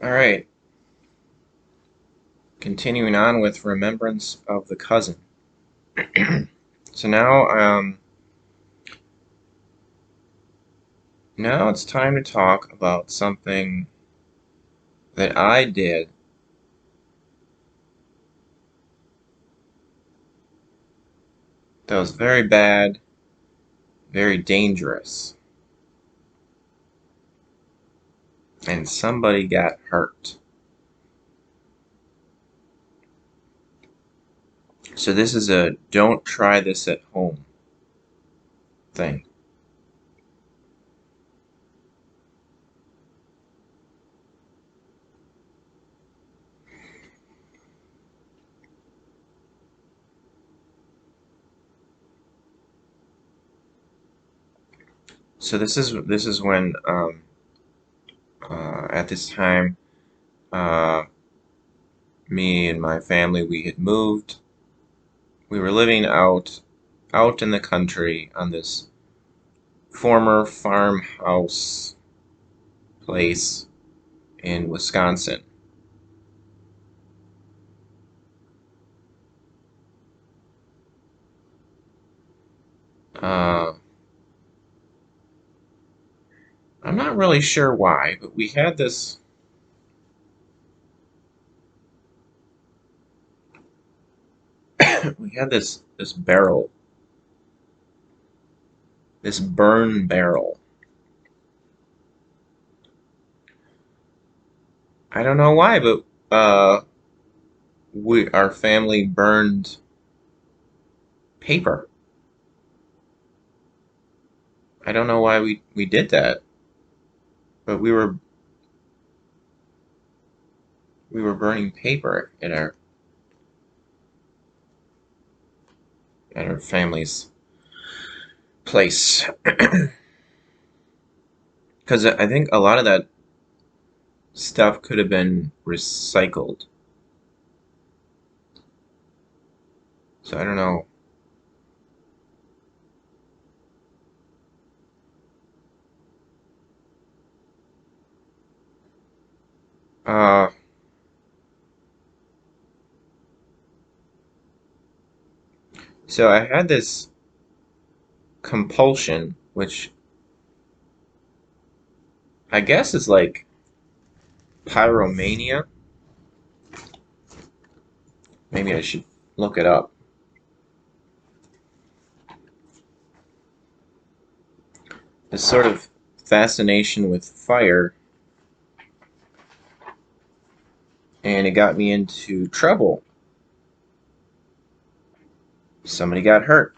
Alright, continuing on with Remembrance of the Cousin. So now it's time to talk about something that I did that was very bad, very dangerous, and somebody got hurt. So this is a don't try this at home thing. So this is when at this time uh, me and my family, we had moved. We were living out in the country on this former farmhouse place in Wisconsin. Uh, I'm not really sure why, but we had this barrel, this burn barrel. I don't know why, but our family burned paper. I don't know why we did that, but we were burning paper at our family's place. Because I think a lot of that stuff could have been recycled. So I don't know. Uh, so I had this compulsion, which I guess is like pyromania. Maybe I should look it up. This sort of fascination with fire, and it got me into trouble. Somebody got hurt.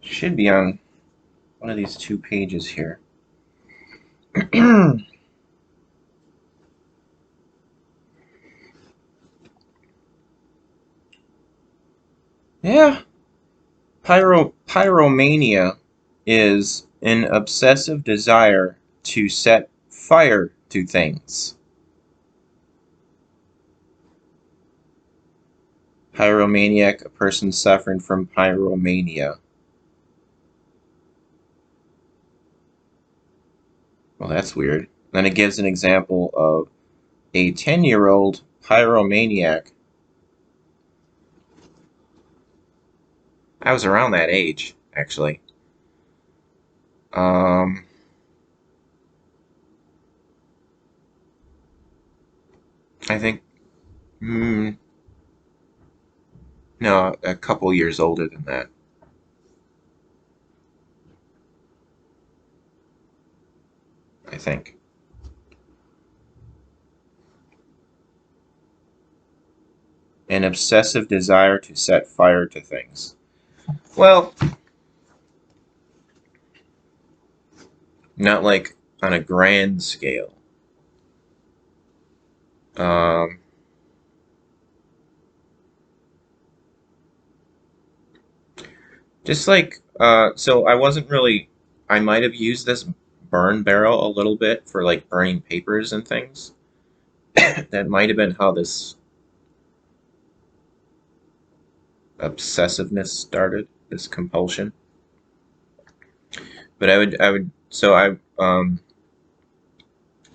Should be on one of these two pages here. Yeah, pyromania is an obsessive desire to set fire to things. Pyromaniac, a person suffering from pyromania. Well, that's weird. Then it gives an example of a 10-year-old pyromaniac. I was around that age, actually. Um, I think, mm, no, a couple years older than that, I think. An obsessive desire to set fire to things. Well, not like on a grand scale. Um, Just like, so I wasn't really, I might have used this burn barrel a little bit for like burning papers and things. That might have been how this obsessiveness started, this compulsion. But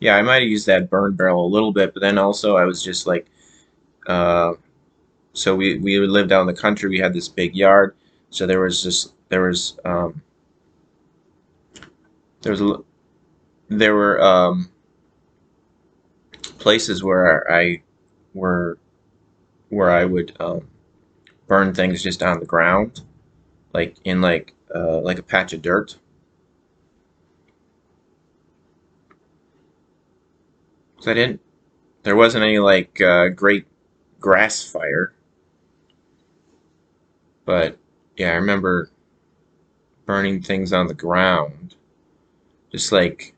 yeah, I might have used that burn barrel a little bit, but then also I was just like, uh, so we lived out in the country. We had this big yard, so there was there were places were where I would burn things just on the ground, like in like a patch of dirt. 'Cause I didn't, there wasn't any like great grass fire, but yeah, I remember burning things on the ground, just like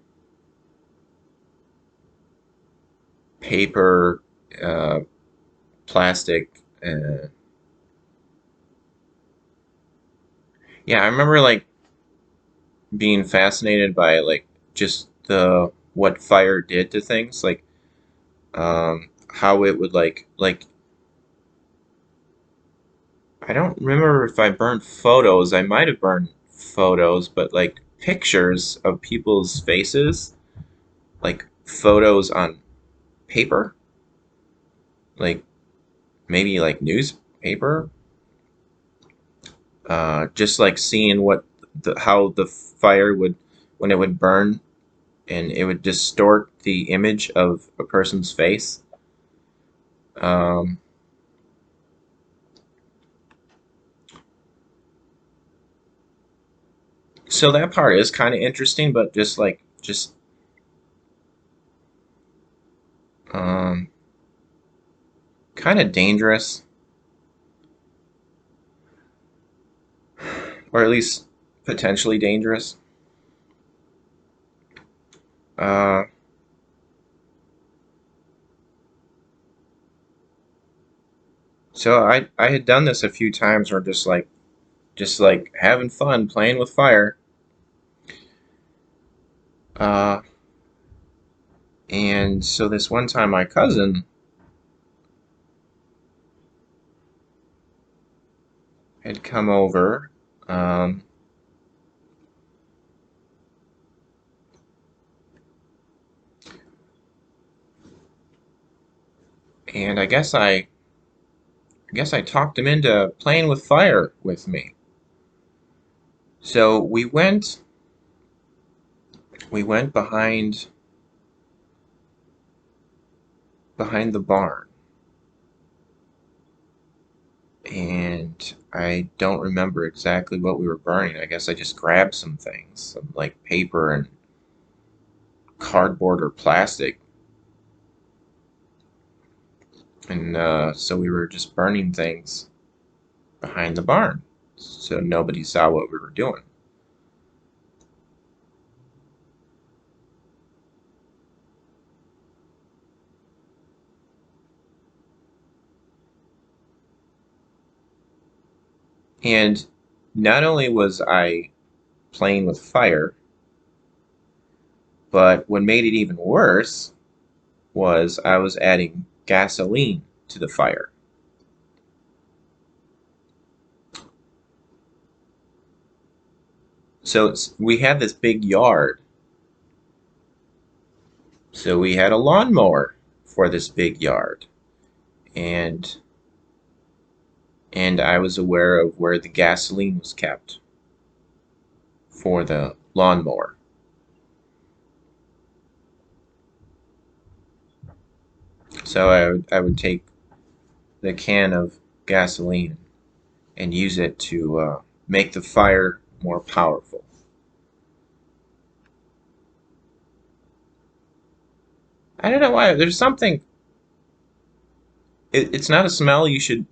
paper, uh, plastic. Yeah, I remember like being fascinated by like just the what fire did to things, like how it would like I don't remember if I burned photos. I might have burned photos, but like pictures of people's faces, like photos on paper, like maybe like newspaper, just like seeing what how the fire would when it would burn and it would distort the image of a person's face. Um, so that part is kind of interesting, but just um, kind of dangerous, or at least potentially dangerous. Uh, so I had done this a few times, where just like having fun playing with fire. Uh, and so this one time, my cousin had come over, um, and I guess I talked him into playing with fire with me. So we went behind the barn, and I don't remember exactly what we were burning. I guess I just grabbed some things, some like paper and cardboard or plastic, and so we were just burning things behind the barn, so nobody saw what we were doing. And not only was I playing with fire, but what made it even worse was I was adding gasoline to the fire. So we had this big yard. So we had a lawnmower for this big yard. And I was aware of where the gasoline was kept for the lawnmower. So I would take the can of gasoline and use it to make the fire more powerful. I don't know why. There's something. It's not a smell you should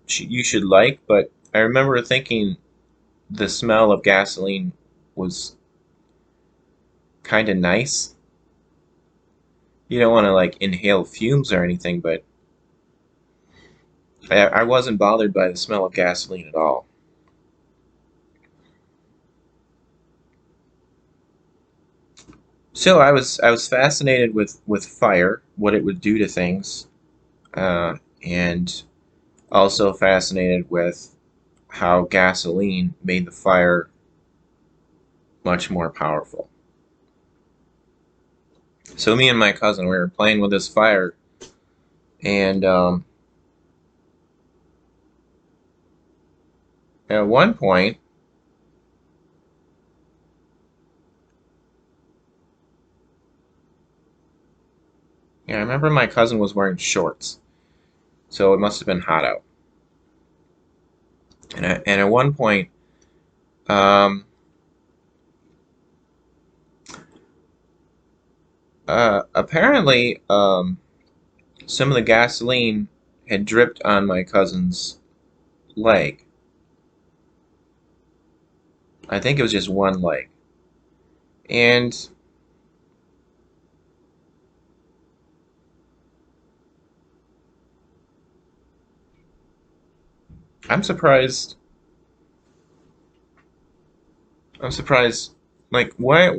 like, but I remember thinking the smell of gasoline was kind of nice. You don't want to like inhale fumes or anything, but I wasn't bothered by the smell of gasoline at all. So I was fascinated with fire, what it would do to things, and also fascinated with how gasoline made the fire much more powerful. So me and my cousin, we were playing with this fire, and at one point, yeah, I remember my cousin was wearing shorts, so it must have been hot out. And at one point, um, apparently, some of the gasoline had dripped on my cousin's leg. I think it was just one leg. And I'm surprised. I'm surprised. Like, why,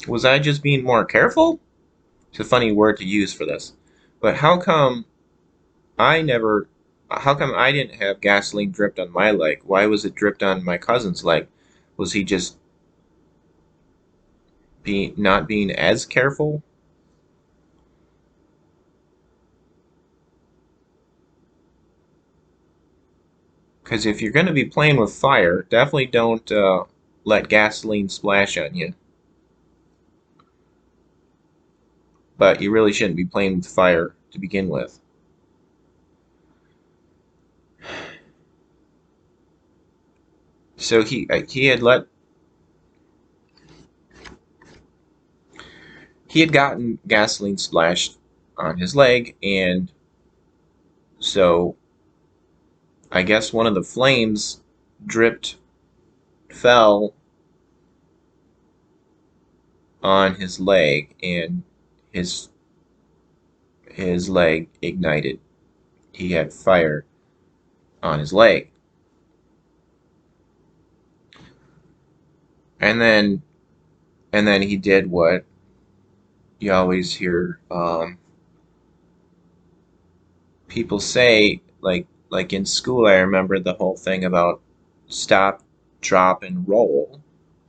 was I just being more careful? It's a funny word to use for this. But I never, how come I didn't have gasoline dripped on my leg? Why was it dripped on my cousin's leg? Was he just not being as careful? Because if you're going to be playing with fire, definitely don't let gasoline splash on you. But you really shouldn't be playing with fire to begin with. So he had gotten gasoline splashed on his leg, and so I guess one of the flames dripped, fell on his leg, and his his leg ignited. He had fire on his leg, and then he did what you always hear people say, like in school. I remember the whole thing about stop, drop, and roll.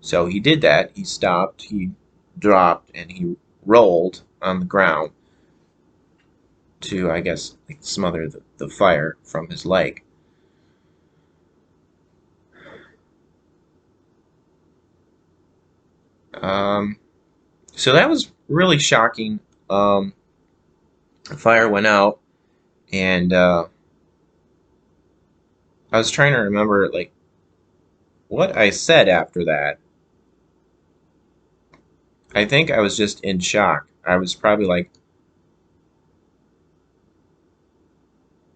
So he did that. He stopped, he dropped, and he rolled on the ground to, I guess, like, smother the fire from his leg. Um, so that was really shocking. The fire went out, and I was trying to remember like what I said after that. I think I was just in shock. I was probably like,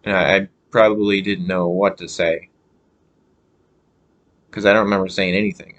I probably didn't know what to say because I don't remember saying anything.